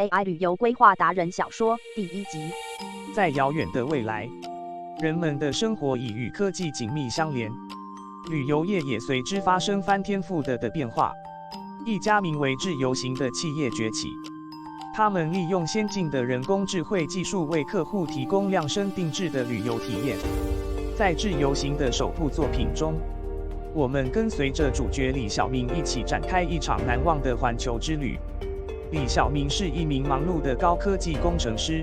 AI 旅游规划达人小说第1集。在遥远的未来，人们的生活已与科技紧密相连，旅游业也随之发生翻天覆地的变化。一家名为智游行的企业崛起，他们利用先进的人工智慧技术为客户提供量身定制的旅游体验。在智游行的首部作品中，我们跟随着主角李小明一起展开一场难忘的环球之旅。李小明是一名忙碌的高科技工程师，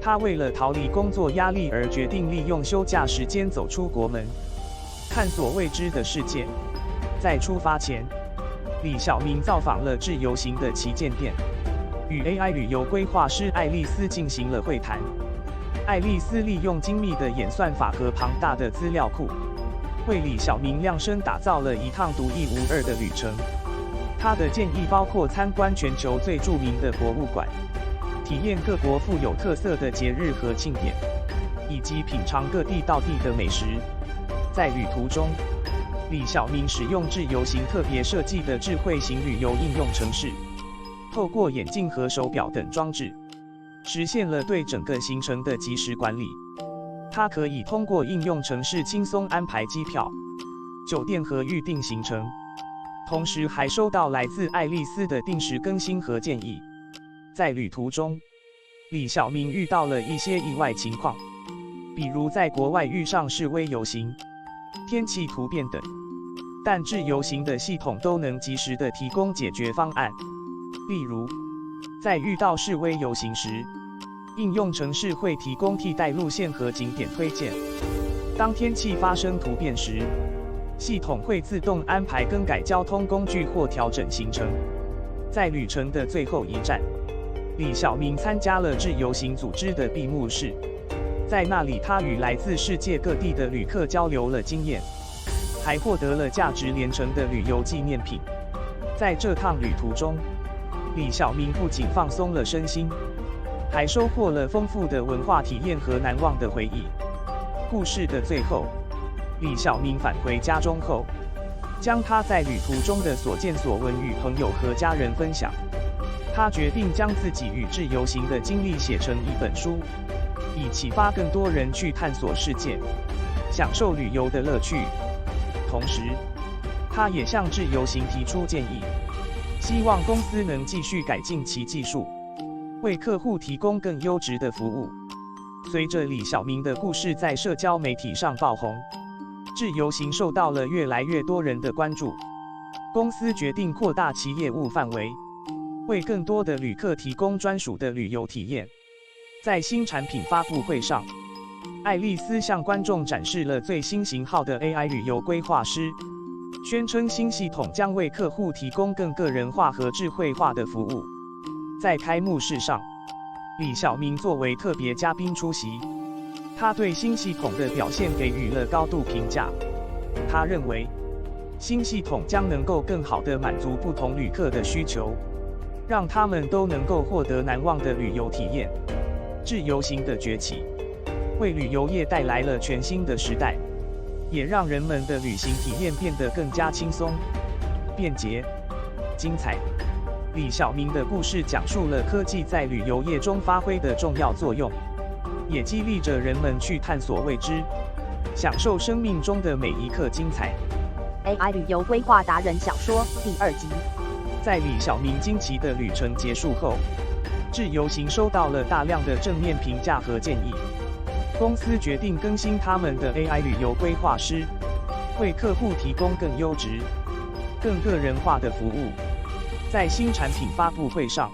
他为了逃离工作压力而决定利用休假时间走出国门，探索未知的世界。在出发前，李小明造访了智游行的旗舰店，与 AI 旅游规划师爱丽丝进行了会谈。爱丽丝利用精密的演算法和庞大的资料库，为李小明量身打造了一趟独一无二的旅程。他的建议包括参观全球最著名的博物馆，体验各国富有特色的节日和庆典，以及品尝各地道地的美食。在旅途中，李小明使用智游行特别设计的智慧型旅游应用程式，透过眼镜和手表等装置，实现了对整个行程的即时管理。他可以通过应用程式轻松安排机票、酒店和预订行程，同时还收到来自爱丽丝的定时更新和建议。在旅途中，李小明遇到了一些意外情况，比如在国外遇上示威游行、天气突变等，但智游行的系统都能及时地提供解决方案。例如，在遇到示威游行时，应用程式会提供替代路线和景点推荐。当天气发生突变时，系统会自动安排更改交通工具或调整行程。在旅程的最后一站，李小明参加了智游行组织的闭幕式，在那里他与来自世界各地的旅客交流了经验，还获得了价值连城的旅游纪念品。在这趟旅途中，李小明不仅放松了身心，还收获了丰富的文化体验和难忘的回忆。故事的最后，李小明返回家中后，将他在旅途中的所见所闻与朋友和家人分享。他决定将自己与智游行的经历写成一本书，以启发更多人去探索世界，享受旅游的乐趣。同时，他也向智游行提出建议，希望公司能继续改进其技术，为客户提供更优质的服务。随着李小明的故事在社交媒体上爆红，智游行受到了越来越多人的关注。公司决定扩大其业务范围，为更多的旅客提供专属的旅游体验。在新产品发布会上，爱丽丝向观众展示了最新型号的 AI 旅游规划师，宣称新系统将为客户提供更个人化和智慧化的服务。在开幕式上，李小明作为特别嘉宾出席，他对新系统的表现给予了高度评价。他认为，新系统将能够更好地满足不同旅客的需求，让他们都能够获得难忘的旅游体验。智游行的崛起，为旅游业带来了全新的时代，也让人们的旅行体验变得更加轻松、便捷、精彩。李小明的故事讲述了科技在旅游业中发挥的重要作用，也激励着人们去探索未知，享受生命中的每一刻精彩。AI 旅游规划达人小说第2集。在李小明惊奇的旅程结束后，智游行收到了大量的正面评价和建议。公司决定更新他们的 AI 旅游规划师，为客户提供更优质、更个人化的服务。在新产品发布会上，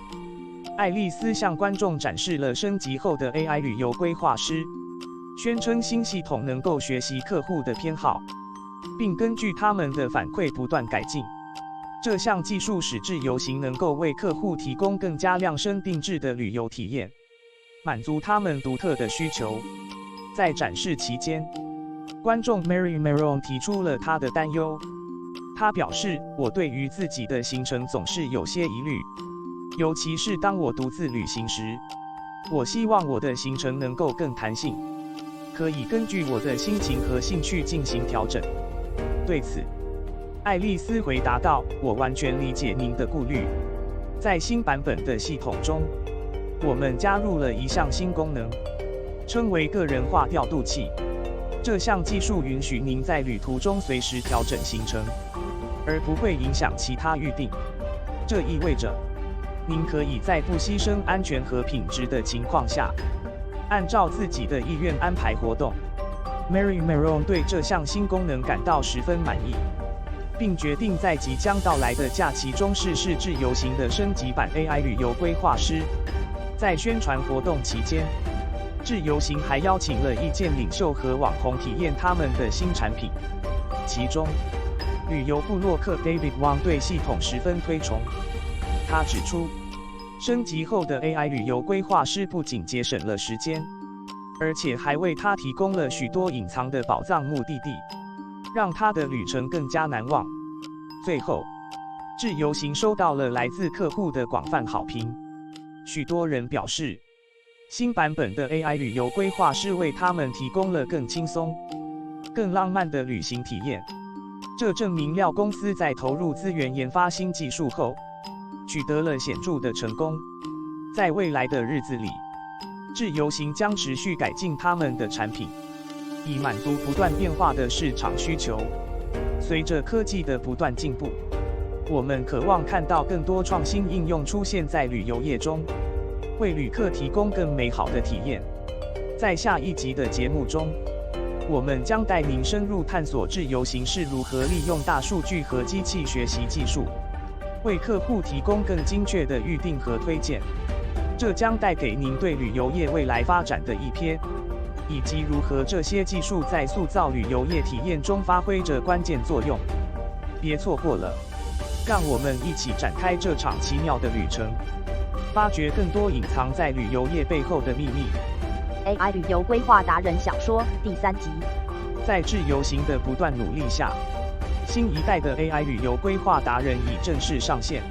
爱丽丝向观众展示了升级后的 AI 旅游规划师，宣称新系统能够学习客户的偏好，并根据他们的反馈不断改进。这项技术使智游行能够为客户提供更加量身定制的旅游体验，满足他们独特的需求。在展示期间，观众 Mary Maron 提出了她的担忧。她表示，我对于自己的行程总是有些疑虑，尤其是当我独自旅行时。我希望我的行程能够更弹性，可以根据我的心情和兴趣进行调整。对此，爱丽丝回答道：“我完全理解您的顾虑。在新版本的系统中，我们加入了一项新功能，称为个人化调度器。这项技术允许您在旅途中随时调整行程，而不会影响其他预定。这意味着，您可以在不牺牲安全和品质的情况下，按照自己的意愿安排活动。Mary Maron 对这项新功能感到十分满意，并决定在即将到来的假期中试试自由行的升级版 AI 旅游规划师。在宣传活动期间，自由行还邀请了意见领袖和网红体验他们的新产品。其中，旅游部落客 David Wang 对系统十分推崇。他指出，升级后的 AI 旅游规划师不仅节省了时间，而且还为他提供了许多隐藏的宝藏目的地，让他的旅程更加难忘。最后，自由行收到了来自客户的广泛好评。许多人表示，新版本的 AI 旅游规划师为他们提供了更轻松、更浪漫的旅行体验。这证明了公司在投入资源研发新技术后，取得了显著的成功。在未来的日子里，自由行将持续改进他们的产品，以满足不断变化的市场需求。随着科技的不断进步，我们渴望看到更多创新应用出现在旅游业中，为旅客提供更美好的体验。在下一集的节目中，我们将带您深入探索自由行是如何利用大数据和机器学习技术，为客户提供更精确的预订和推荐。这将带给您对旅游业未来发展的一瞥，以及如何这些技术在塑造旅游业体验中发挥着关键作用。别错过了，让我们一起展开这场奇妙的旅程，发掘更多隐藏在旅游业背后的秘密。AI 旅游规划达人小说第3集。在自由行的不断努力下，新一代的 AI 旅游规划达人已正式上线。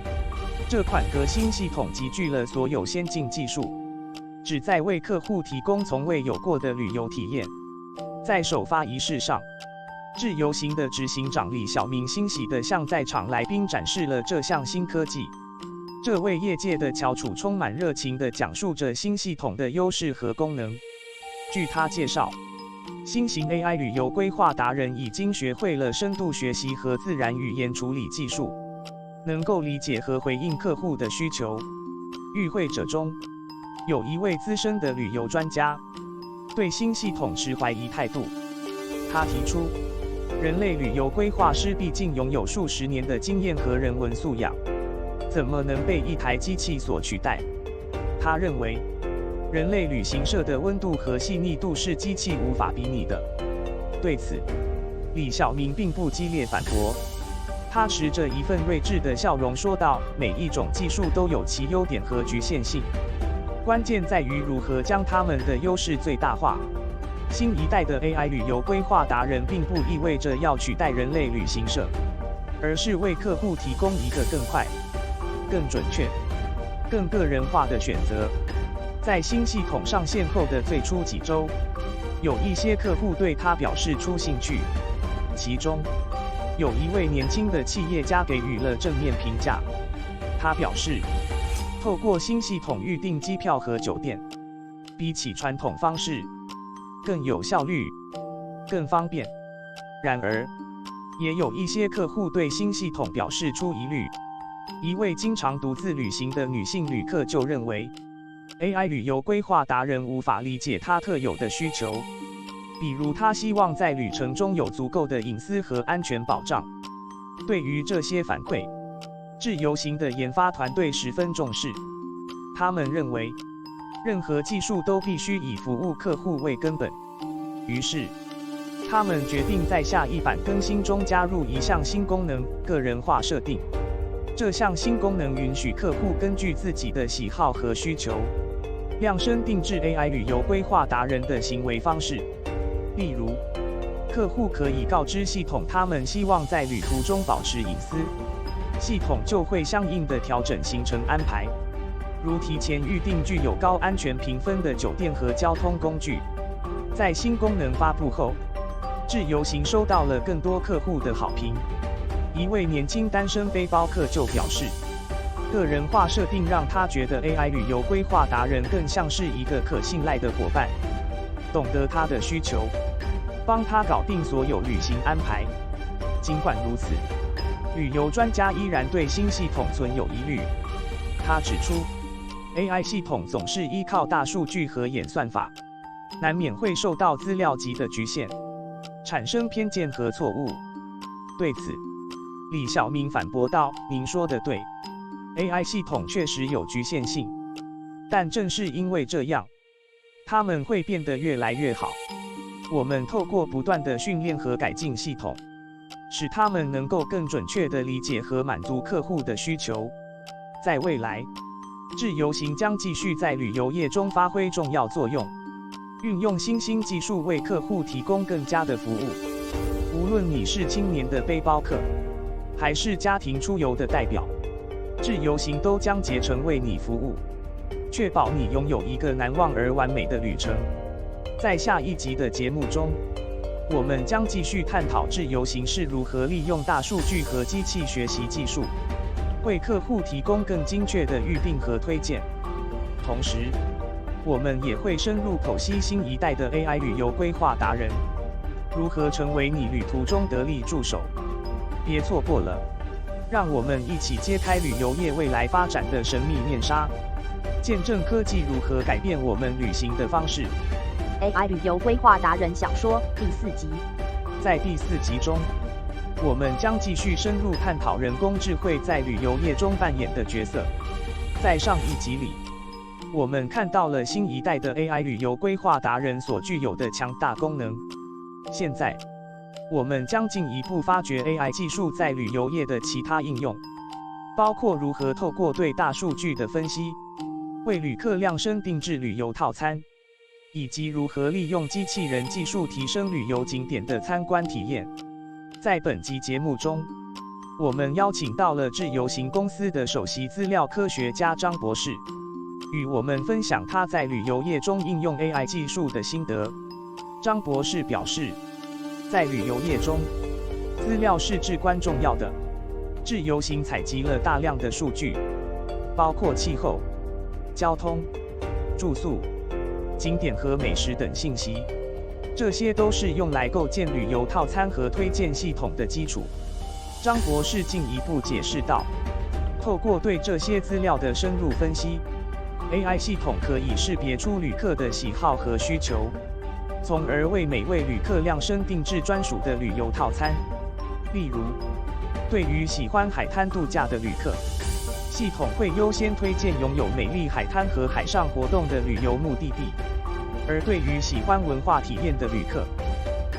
这款革新系统集聚了所有先进技术，旨在为客户提供从未有过的旅游体验。在首发仪式上，自由行的执行长李小明欣喜地向在场来宾展示了这项新科技。这位业界的翘楚充满热情地讲述着新系统的优势和功能。据他介绍，新型 AI 旅游规划达人已经学会了深度学习和自然语言处理技术，能够理解和回应客户的需求。与会者中，有一位资深的旅游专家，对新系统持怀疑态度。他提出，人类旅游规划师毕竟拥有数十年的经验和人文素养，怎么能被一台机器所取代？他认为，人类旅行社的温度和细腻度是机器无法比拟的。对此，李小明并不激烈反驳，他持着一份睿智的笑容说道：“每一种技术都有其优点和局限性，关键在于如何将它们的优势最大化。”新一代的 AI 旅游规划达人并不意味着要取代人类旅行社，而是为客户提供一个更快、更准确、更个人化的选择。在新系统上线后的最初几周，有一些客户对它表示出兴趣，其中有一位年轻的企业家给予了正面评价。他表示，透过新系统预订机票和酒店，比起传统方式更有效率、更方便。然而，也有一些客户对新系统表示出疑虑。一位经常独自旅行的女性旅客就认为， AI 旅游规划达人无法理解她特有的需求，比如她希望在旅程中有足够的隐私和安全保障。对于这些反馈，自由行的研发团队十分重视。他们认为，任何技术都必须以服务客户为根本。于是，他们决定在下一版更新中加入一项新功能——个人化设定。这项新功能允许客户根据自己的喜好和需求，量身定制 AI 旅游规划达人的行为方式。例如，客户可以告知系统他们希望在旅途中保持隐私，系统就会相应的调整行程安排，如提前预订具有高安全评分的酒店和交通工具。在新功能发布后，自由行收到了更多客户的好评。一位年轻单身背包客就表示，个人化设定让他觉得 AI 旅游规划达人更像是一个可信赖的伙伴，懂得他的需求，帮他搞定所有旅行安排。尽管如此，旅游专家依然对新系统存有疑虑。他指出， AI 系统总是依靠大数据和演算法，难免会受到资料集的局限，产生偏见和错误。对此，李晓明反驳道：“您说的对 ，AI 系统确实有局限性，但正是因为这样，它们会变得越来越好。我们透过不断的训练和改进系统，使它们能够更准确地理解和满足客户的需求。在未来，智游行将继续在旅游业中发挥重要作用，运用新兴技术为客户提供更佳的服务。无论你是青年的背包客，还是家庭出游的代表，智游行都将竭诚为你服务，确保你拥有一个难忘而完美的旅程。在下一集的节目中，我们将继续探讨智游行是如何利用大数据和机器学习技术，为客户提供更精确的预订和推荐。同时，我们也会深入剖析新一代的 AI 旅游规划达人，如何成为你旅途中得力助手。别错过了，让我们一起揭开旅游业未来发展的神秘面纱，见证科技如何改变我们旅行的方式。AI 旅游规划达人小说第4集。在第4集中，我们将继续深入探讨人工智慧在旅游业中扮演的角色。在上一集里，我们看到了新一代的 AI 旅游规划达人所具有的强大功能。现在，我们将进一步发掘 AI 技术在旅游业的其他应用，包括如何透过对大数据的分析，为旅客量身定制旅游套餐，以及如何利用机器人技术提升旅游景点的参观体验。在本集节目中，我们邀请到了智游行公司的首席资料科学家张博士，与我们分享他在旅游业中应用 AI 技术的心得。张博士表示，在旅游业中，资料是至关重要的。智游行采集了大量的数据，包括气候、交通、住宿、景点和美食等信息，这些都是用来构建旅游套餐和推荐系统的基础。张博士进一步解释道，透过对这些资料的深入分析， AI 系统可以识别出旅客的喜好和需求，从而为每位旅客量身定制专属的旅游套餐。例如，对于喜欢海滩度假的旅客，系统会优先推荐拥有美丽海滩和海上活动的旅游目的地；而对于喜欢文化体验的旅客，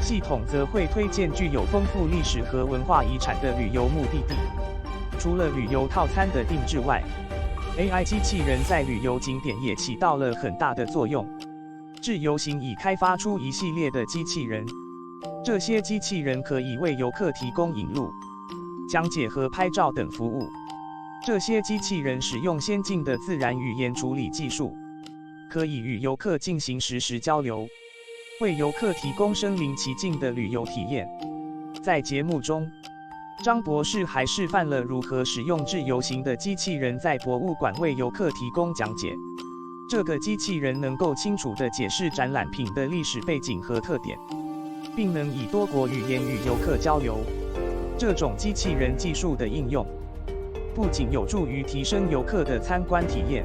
系统则会推荐具有丰富历史和文化遗产的旅游目的地。除了旅游套餐的定制外， AI 机器人在旅游景点也起到了很大的作用。智游行已开发出一系列的机器人，这些机器人可以为游客提供引路、讲解和拍照等服务。这些机器人使用先进的自然语言处理技术，可以与游客进行实时交流，为游客提供身临其境的旅游体验。在节目中，张博士还示范了如何使用智游行的机器人在博物馆为游客提供讲解。这个机器人能够清楚地解释展览品的历史背景和特点，并能以多国语言与游客交流。这种机器人技术的应用，不仅有助于提升游客的参观体验，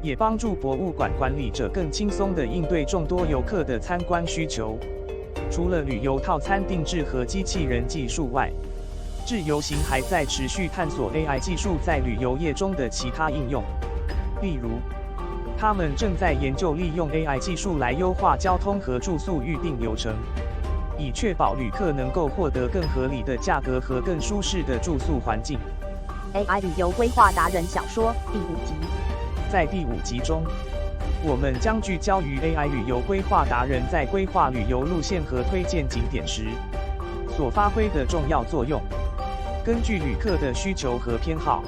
也帮助博物馆管理者更轻松地应对众多游客的参观需求。除了旅游套餐定制和机器人技术外，智游行还在持续探索 AI 技术在旅游业中的其他应用。例如，他们正在研究利用 AI 技术来优化交通和住宿预订流程，以确保旅客能够获得更合理的价格和更舒适的住宿环境。AI 旅游规划达人小说第5集。在第5集中，我们将聚焦于 AI 旅游规划达人在规划旅游路线和推荐景点时所发挥的重要作用。根据旅客的需求和偏好，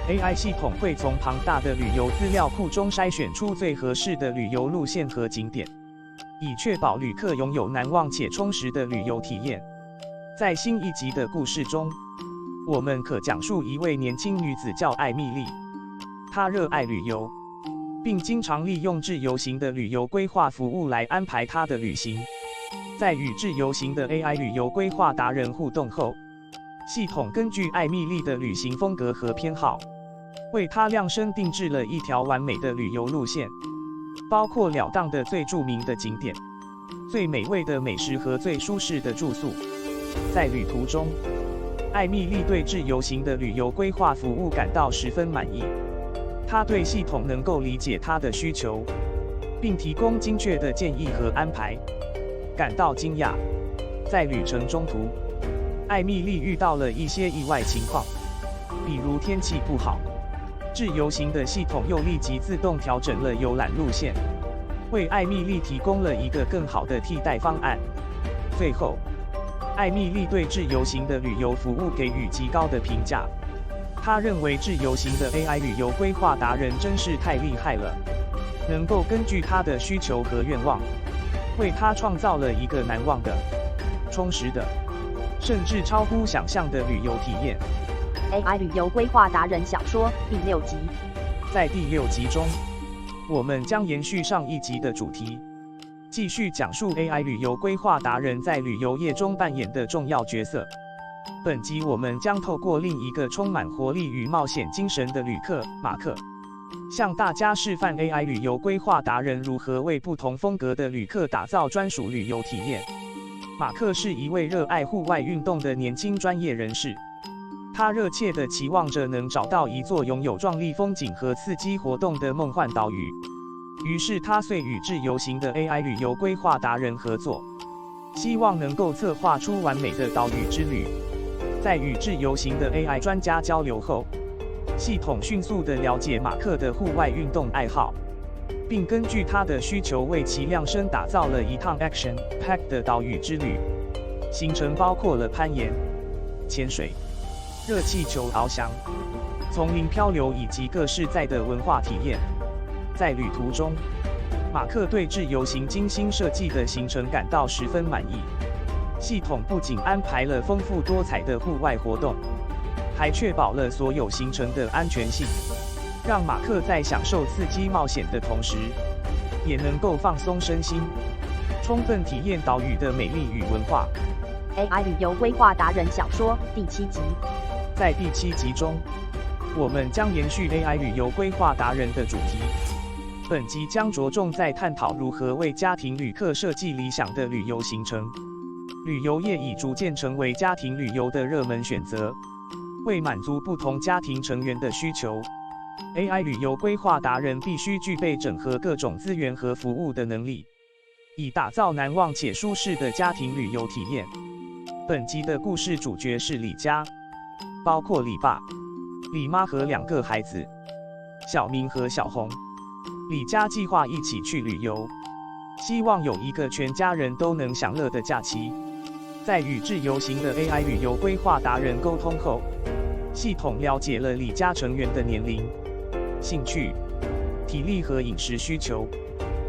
AI 系统会从庞大的旅游资料库中筛选出最合适的旅游路线和景点，以确保旅客拥有难忘且充实的旅游体验。在新一集的故事中，我们可讲述一位年轻女子叫艾蜜莉，她热爱旅游，并经常利用自由行的旅游规划服务来安排她的旅行。在与自由行的 AI 旅游规划达人互动后，系统根据艾蜜莉的旅行风格和偏好，为她量身定制了一条完美的旅游路线，包括了当的最著名的景点、最美味的美食和最舒适的住宿。在旅途中，艾蜜莉对自由行的旅游规划服务感到十分满意。她对系统能够理解她的需求，并提供精确的建议和安排，感到惊讶。在旅程中途，艾蜜莉遇到了一些意外情况，比如天气不好，自由行的系统又立即自动调整了游览路线，为艾蜜莉提供了一个更好的替代方案。最后，艾蜜莉对自由行的旅游服务给予极高的评价。她认为自由行的 AI 旅游规划达人真是太厉害了，能够根据她的需求和愿望，为她创造了一个难忘的、充实的，甚至超乎想象的旅游体验。AI 旅游规划达人小说第6集。在第6集中，我们将延续上一集的主题，继续讲述 AI 旅游规划达人在旅游业中扮演的重要角色。本集我们将透过另一个充满活力与冒险精神的旅客马克，向大家示范 AI 旅游规划达人如何为不同风格的旅客打造专属旅游体验。马克是一位热爱户外运动的年轻专业人士，他热切地期望着能找到一座拥有壮丽风景和刺激活动的梦幻岛屿。于是他遂与自由行的 AI 旅游规划达人合作，希望能够策划出完美的岛屿之旅。在与自由行的 AI 专家交流后，系统迅速地了解马克的户外运动爱好，并根据他的需求为其量身打造了一趟 Action-packed 的岛屿之旅。行程包括了攀岩、潜水、热气球翱翔、丛林漂流以及各式在的文化体验。在旅途中，马克对自由行精心设计的行程感到十分满意。系统不仅安排了丰富多彩的户外活动，还确保了所有行程的安全性，让马克在享受刺激冒险的同时，也能够放松身心，充分体验岛屿的美丽与文化。AI 旅游规划达人小说第7集。在第7集中，我们将延续 AI 旅游规划达人的主题。本集将着重在探讨如何为家庭旅客设计理想的旅游行程。旅游业已逐渐成为家庭旅游的热门选择。为满足不同家庭成员的需求， AI 旅游规划达人必须具备整合各种资源和服务的能力，以打造难忘且舒适的家庭旅游体验。本集的故事主角是李家，包括李爸、李妈和2个孩子，小明和小红。李家计划一起去旅游，希望有一个全家人都能享乐的假期。在与自由行的 AI 旅游规划达人沟通后，系统了解了李家成员的年龄、兴趣、体力和饮食需求，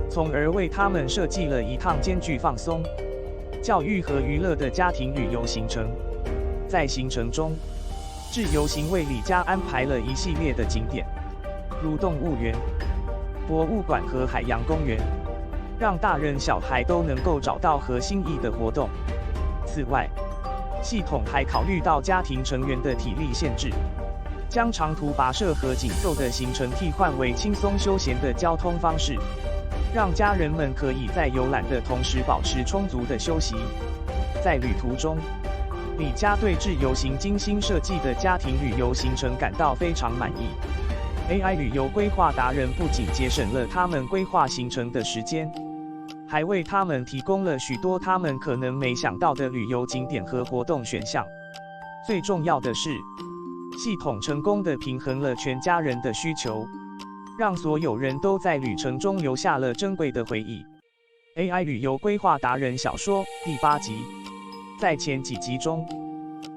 从而为他们设计了一趟兼具放松、教育和娱乐的家庭旅游行程。在行程中，自由行为李家安排了一系列的景点，如动物园、博物馆和海洋公园，让大人小孩都能够找到合心意的活动。此外，系统还考虑到家庭成员的体力限制，将长途跋涉和紧凑的行程替换为轻松休闲的交通方式，让家人们可以在游览的同时保持充足的休息。在旅途中，李家对自由行精心设计的家庭旅游行程感到非常满意。AI 旅游规划达人不仅节省了他们规划行程的时间，还为他们提供了许多他们可能没想到的旅游景点和活动选项。最重要的是，系统成功地平衡了全家人的需求，让所有人都在旅程中留下了珍贵的回忆。AI 旅游规划达人小说第8集。在前几集中，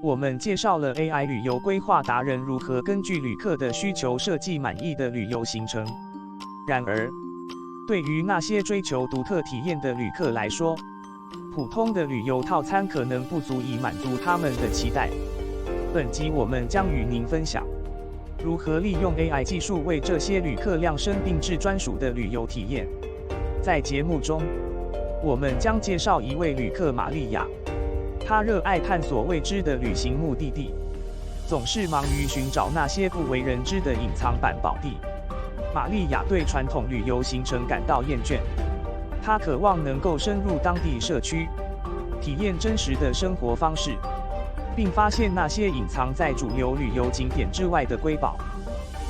我们介绍了 AI 旅游规划达人如何根据旅客的需求设计满意的旅游行程。然而，对于那些追求独特体验的旅客来说，普通的旅游套餐可能不足以满足他们的期待。本集我们将与您分享如何利用 AI 技术为这些旅客量身定制专属的旅游体验。在节目中，我们将介绍一位旅客玛利亚，她热爱探索未知的旅行目的地，总是忙于寻找那些不为人知的隐藏版宝地。玛利亚对传统旅游行程感到厌倦，她渴望能够深入当地社区，体验真实的生活方式，并发现那些隐藏在主流旅游景点之外的瑰宝。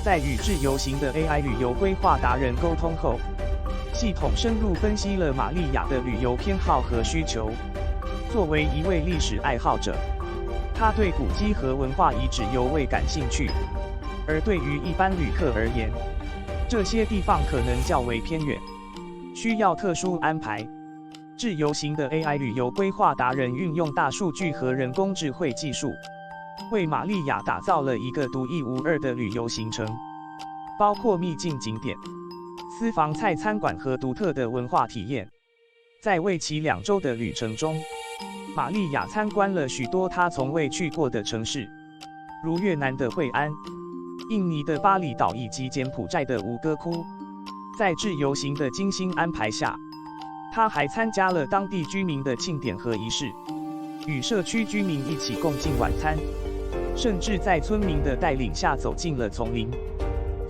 在与自由行的 AI 旅游规划达人沟通后，系统深入分析了玛利亚的旅游偏好和需求。作为一位历史爱好者，他对古迹和文化遗址尤为感兴趣，而对于一般旅客而言，这些地方可能较为偏远，需要特殊安排。自由行的 AI 旅游规划达人运用大数据和人工智慧技术，为玛利亚打造了一个独一无二的旅游行程，包括秘境景点、私房菜餐馆和独特的文化体验。在为期2周的旅程中，玛利亚参观了许多她从未去过的城市，如越南的惠安、印尼的巴厘岛以及柬埔寨的吴哥窟。在自由行的精心安排下，她还参加了当地居民的庆典和仪式，与社区居民一起共进晚餐，甚至在村民的带领下走进了丛林，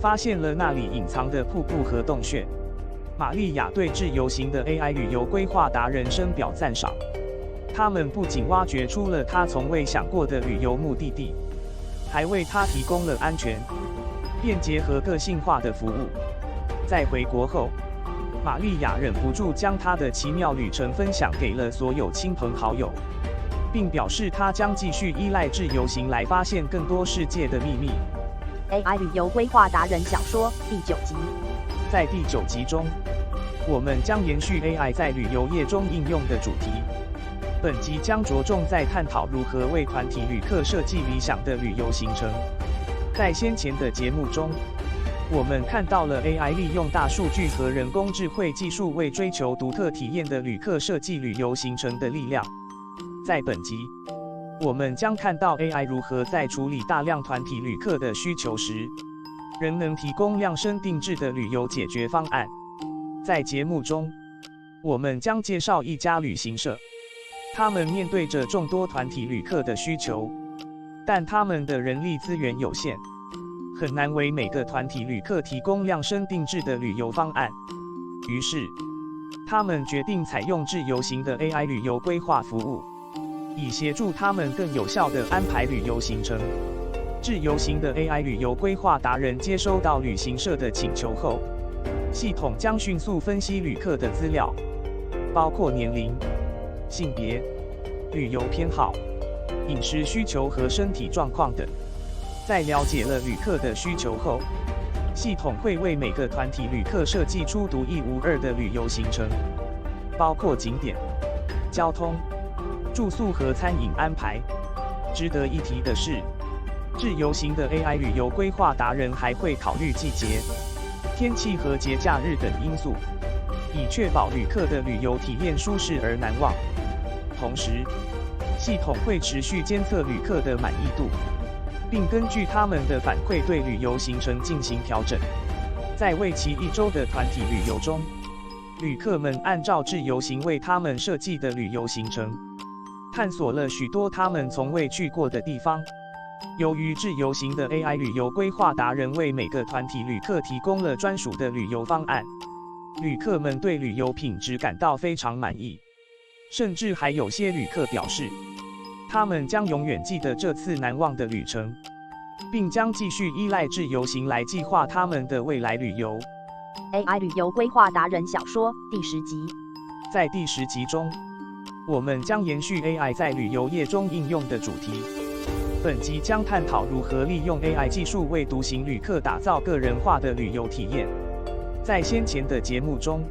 发现了那里隐藏的瀑布和洞穴。玛利亚对自由行的 AI 旅游规划达人深表赞赏，他们不仅挖掘出了她从未想过的旅游目的地，还为她提供了安全、便捷和个性化的服务。在回国后，玛利亚忍不住将她的奇妙旅程分享给了所有亲朋好友，并表示她将继续依赖自由行来发现更多世界的秘密。AI 旅游规划达人小说第9集。在第9集中，我们将延续 AI 在旅游业中应用的主题。本集将着重在探讨如何为团体旅客设计理想的旅游行程。在先前的节目中，我们看到了 AI 利用大数据和人工智慧技术为追求独特体验的旅客设计旅游行程的力量。在本集，我们将看到 AI 如何在处理大量团体旅客的需求时，仍能提供量身定制的旅游解决方案。在节目中，我们将介绍一家旅行社，他们面对着众多团体旅客的需求，但他们的人力资源有限，很难为每个团体旅客提供量身定制的旅游方案。于是，他们决定采用自由行的 AI 旅游规划服务，以协助他们更有效地安排旅游行程。自由行的 AI 旅游规划达人接收到旅行社的请求后，系统将迅速分析旅客的资料，包括年龄、性别、旅游偏好、饮食需求和身体状况等。在了解了旅客的需求后，系统会为每个团体旅客设计出独一无二的旅游行程，包括景点、交通、住宿和餐饮安排。值得一提的是，自由行的 AI 旅游规划达人还会考虑季节、天气和节假日等因素，以确保旅客的旅游体验舒适而难忘。同时，系统会持续监测旅客的满意度，并根据他们的反馈对旅游行程进行调整。在为期1周的团体旅游中，旅客们按照自由行为他们设计的旅游行程，探索了许多他们从未去过的地方。由于自由行的 AI 旅游规划达人为每个团体旅客提供了专属的旅游方案，旅客们对旅游品质感到非常满意，甚至还有些旅客表示，他们将永远记得这次难忘的旅程，并将继续依赖自由行来计划他们的未来旅游。AI 旅游规划达人小说第10集。在第10集中，我们将延续 AI 在旅游业中应用的主题。本集将探讨如何利用 AI 技术为独行旅客打造个人化的旅游体验。在先前的节目中，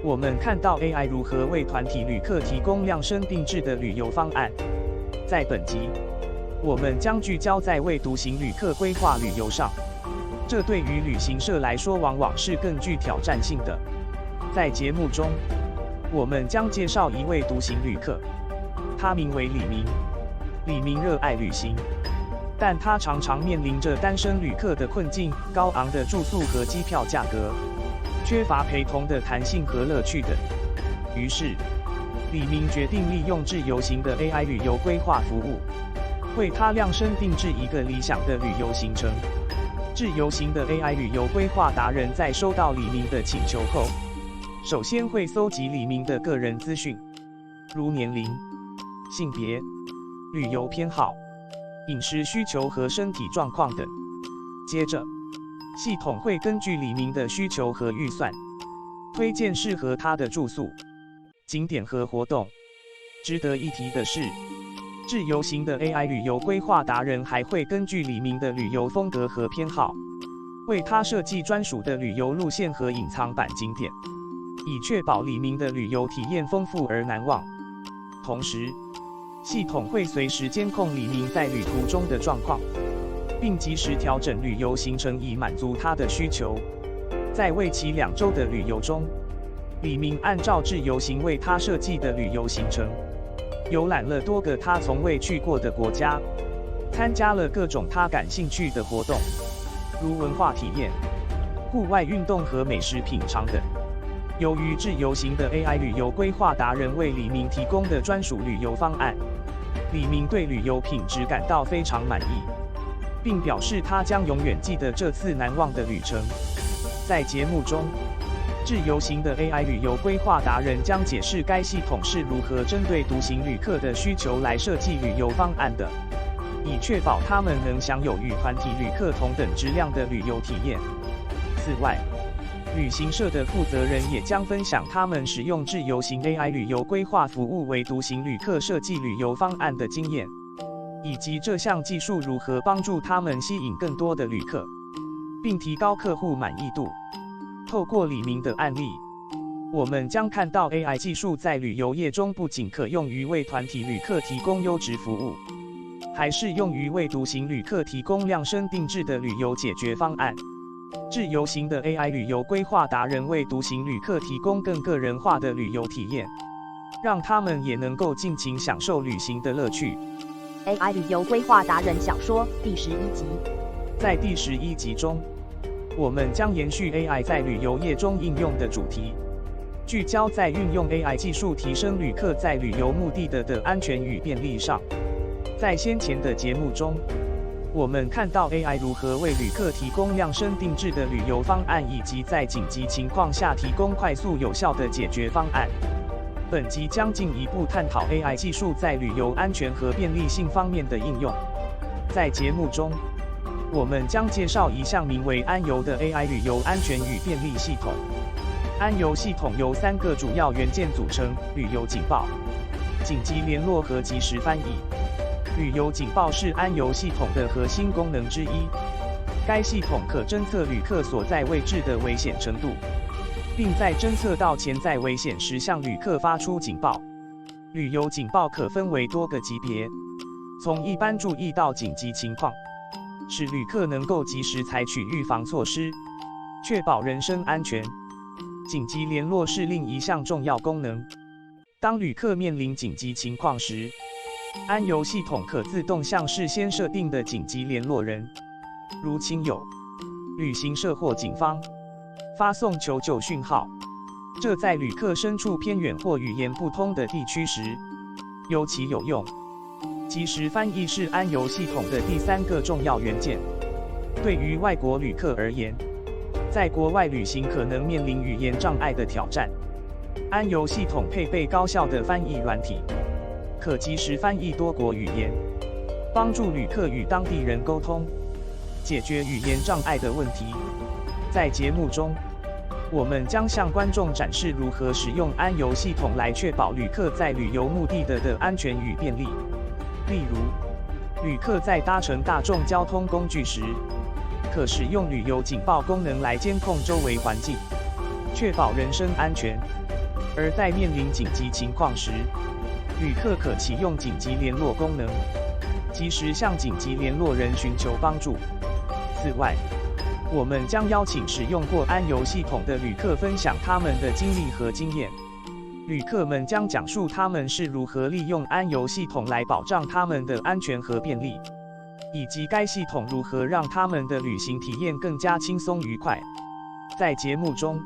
我们看到 AI 如何为团体旅客提供量身定制的旅游方案。在本集，我们将聚焦在为独行旅客规划旅游上，这对于旅行社来说往往是更具挑战性的。在节目中，我们将介绍一位独行旅客，他名为李明。李明热爱旅行，但他常常面临着单身旅客的困境，高昂的住宿和机票价格，缺乏陪同的弹性和乐趣等。于是，李明决定利用智游行的 AI 旅游规划服务，为他量身定制一个理想的旅游行程。智游行的 AI 旅游规划达人在收到李明的请求后，首先会搜集李明的个人资讯，如年龄、性别、旅游偏好、饮食需求和身体状况等。接着，系统会根据李明的需求和预算，推荐适合他的住宿、景点和活动。值得一提的是，智游行的 AI 旅游规划达人还会根据李明的旅游风格和偏好，为他设计专属的旅游路线和隐藏版景点，以确保李明的旅游体验丰富而难忘。同时，系统会随时监控李明在旅途中的状况，并及时调整旅游行程以满足他的需求。在为期2周的旅游中，李明按照智游行为他设计的旅游行程，游览了多个他从未去过的国家，参加了各种他感兴趣的活动，如文化体验、户外运动和美食品尝等。由于智游行的 AI 旅游规划达人为李明提供的专属旅游方案，李明对旅游品质感到非常满意，并表示他将永远记得这次难忘的旅程。在节目中，智游行的 AI 旅游规划达人将解释该系统是如何针对独行旅客的需求来设计旅游方案的，以确保他们能享有与团体旅客同等质量的旅游体验。此外，旅行社的负责人也将分享他们使用智游行 AI 旅游规划服务为独行旅客设计旅游方案的经验，以及这项技术如何帮助他们吸引更多的旅客，并提高客户满意度。透过李明的案例，我们将看到 AI 技术在旅游业中不仅可用于为团体旅客提供优质服务，还适用于为独行旅客提供量身定制的旅游解决方案。智游行的 AI 旅游规划达人为独行旅客提供更个人化的旅游体验，让他们也能够尽情享受旅行的乐趣。AI 旅游规划达人小说第11集。在第11集中，我们将延续 AI 在旅游业中应用的主题，聚焦在运用 AI 技术提升旅客在旅游目的地的安全与便利上。在先前的节目中，我们看到 AI 如何为旅客提供量身定制的旅游方案，以及在紧急情况下提供快速有效的解决方案。本集将进一步探讨 AI 技术在旅游安全和便利性方面的应用。在节目中，我们将介绍一项名为安游的 AI 旅游安全与便利系统。安游系统由3个主要元件组成：旅游警报、紧急联络和即时翻译。旅游警报是安游系统的核心功能之一。该系统可侦测旅客所在位置的危险程度，并在侦测到潜在危险时向旅客发出警报。旅游警报可分为多个级别，从一般注意到紧急情况，使旅客能够及时采取预防措施，确保人身安全。紧急联络是另一项重要功能。当旅客面临紧急情况时，安游系统可自动向事先设定的紧急联络人，如亲友、旅行社或警方，发送求救讯号。这在旅客身处偏远或语言不通的地区时尤其有用。即时翻译是安游系统的第3个重要元件。对于外国旅客而言，在国外旅行可能面临语言障碍的挑战。安游系统配备高效的翻译软体，可即时翻译多国语言，帮助旅客与当地人沟通，解决语言障碍的问题。在节目中，我们将向观众展示如何使用安游系统来确保旅客在旅游目的地的安全与便利。例如，旅客在搭乘大众交通工具时，可使用旅游警报功能来监控周围环境，确保人身安全。而在面临紧急情况时，旅客可启用紧急联络功能，及时向紧急联络人寻求帮助。此外，我们将邀请使用过安游系统的旅客分享他们的经历和经验。旅客们将讲述他们是如何利用安游系统来保障他们的安全和便利。以及该系统如何让他们的旅行体验更加轻松愉快。在节目中，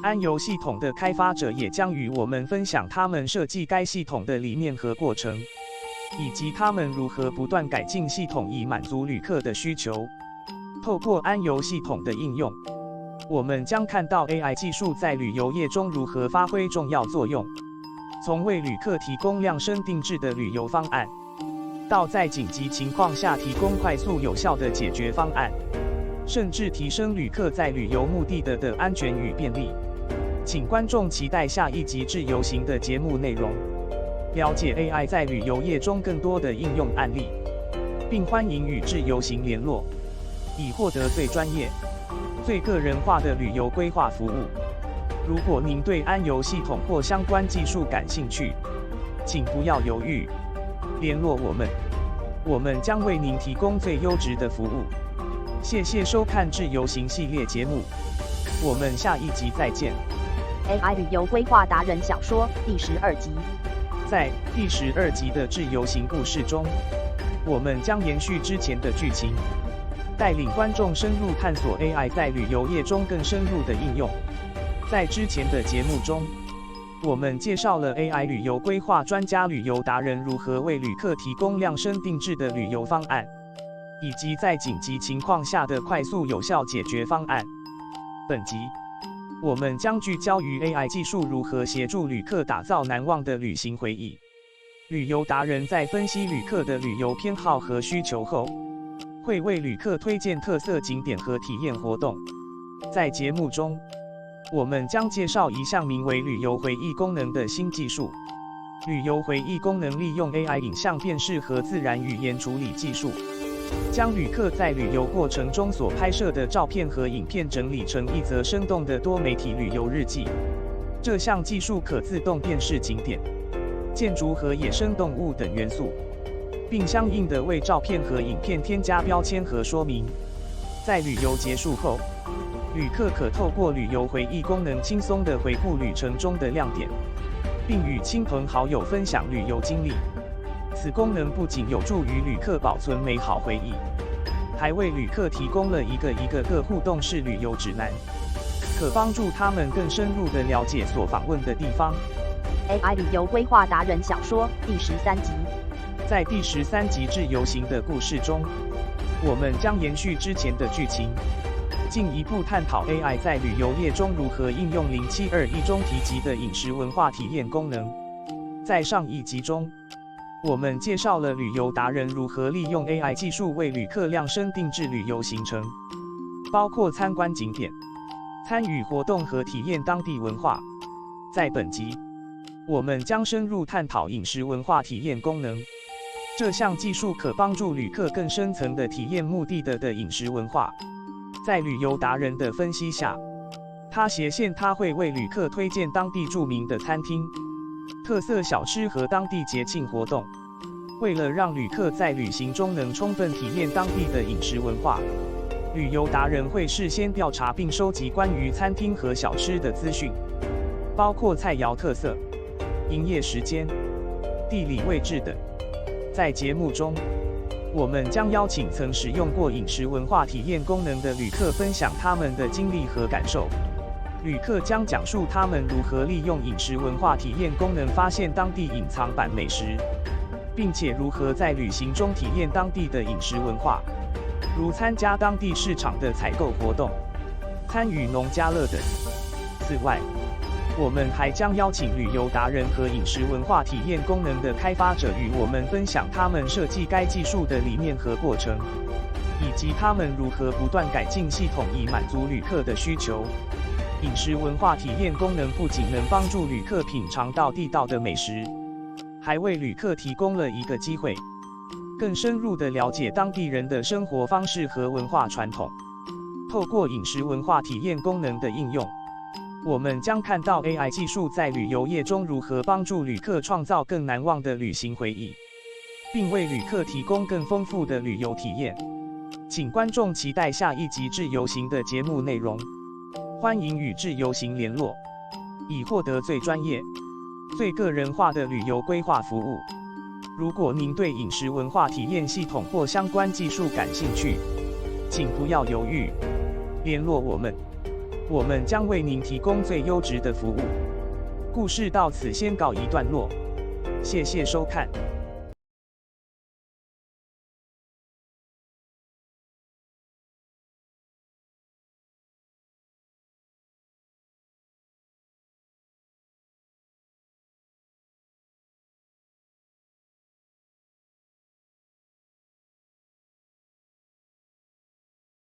安游系统的开发者也将与我们分享他们设计该系统的理念和过程，以及他们如何不断改进系统以满足旅客的需求。透过安游系统的应用，我们将看到 AI 技术在旅游业中如何发挥重要作用，从为旅客提供量身定制的旅游方案，到在紧急情况下提供快速有效的解决方案，甚至提升旅客在旅游目的地的安全与便利。请观众期待下一集智游行的节目内容，了解 AI 在旅游业中更多的应用案例，并欢迎与智游行联络，以获得最专业、最个人化的旅游规划服务。如果您对安游系统或相关技术感兴趣，请不要犹豫，联络我们，我们将为您提供最优质的服务。谢谢收看智游行系列节目，我们下一集再见。AI 旅游规划达人小说第12集。在第12集的智游行故事中，我们将延续之前的剧情，带领观众深入探索 AI 在旅游业中更深入的应用。在之前的节目中，我们介绍了 AI 旅游规划专家旅游达人如何为旅客提供量身定制的旅游方案，以及在紧急情况下的快速有效解决方案。本集，我们将聚焦于 AI 技术如何协助旅客打造难忘的旅行回忆。旅游达人在分析旅客的旅游偏好和需求后，会为旅客推荐特色景点和体验活动。在节目中，我们将介绍一项名为旅游回忆功能的新技术。旅游回忆功能利用 AI 影像辨识和自然语言处理技术，将旅客在旅游过程中所拍摄的照片和影片整理成一则生动的多媒体旅游日记。这项技术可自动辨识景点、建筑和野生动物等元素，并相应的为照片和影片添加标签和说明。在旅游结束后，旅客可透过旅游回忆功能轻松地回顾旅程中的亮点，并与亲朋好友分享旅游经历。此功能不仅有助于旅客保存美好回忆，还为旅客提供了一个互动式旅游指南，可帮助他们更深入地了解所访问的地方。AI 旅游规划达人小说第13集。在第13集智游行的故事中，我们将延续之前的剧情，进一步探讨 AI 在旅游业中如何应用0721中提及的饮食文化体验功能。在上一集中，我们介绍了旅游达人如何利用 AI 技术为旅客量身定制旅游行程，包括参观景点、参与活动和体验当地文化。在本集，我们将深入探讨饮食文化体验功能。这项技术可帮助旅客更深层地体验目的地的饮食文化。在旅游达人的分析下，他会为旅客推荐当地著名的餐厅、特色小吃和当地节庆活动。为了让旅客在旅行中能充分体验当地的饮食文化，旅游达人会事先调查并收集关于餐厅和小吃的资讯，包括菜肴特色、营业时间、地理位置等。在节目中，我们将邀请曾使用过饮食文化体验功能的旅客分享他们的经历和感受。旅客将讲述他们如何利用饮食文化体验功能发现当地隐藏版美食，并且如何在旅行中体验当地的饮食文化，如参加当地市场的采购活动、参与农家乐等。此外，我们还将邀请旅游达人和饮食文化体验功能的开发者与我们分享他们设计该技术的理念和过程，以及他们如何不断改进系统以满足旅客的需求。饮食文化体验功能不仅能帮助旅客品尝到地道的美食，还为旅客提供了一个机会，更深入地了解当地人的生活方式和文化传统。透过饮食文化体验功能的应用，我们将看到 AI 技术在旅游业中如何帮助旅客创造更难忘的旅行回忆，并为旅客提供更丰富的旅游体验。请观众期待下一集智游行的节目内容。欢迎与智游行联络，以获得最专业、最个人化的旅游规划服务。如果您对饮食文化体验系统或相关技术感兴趣，请不要犹豫，联络我们，我们将为您提供最优质的服务。故事到此先告一段落，谢谢收看。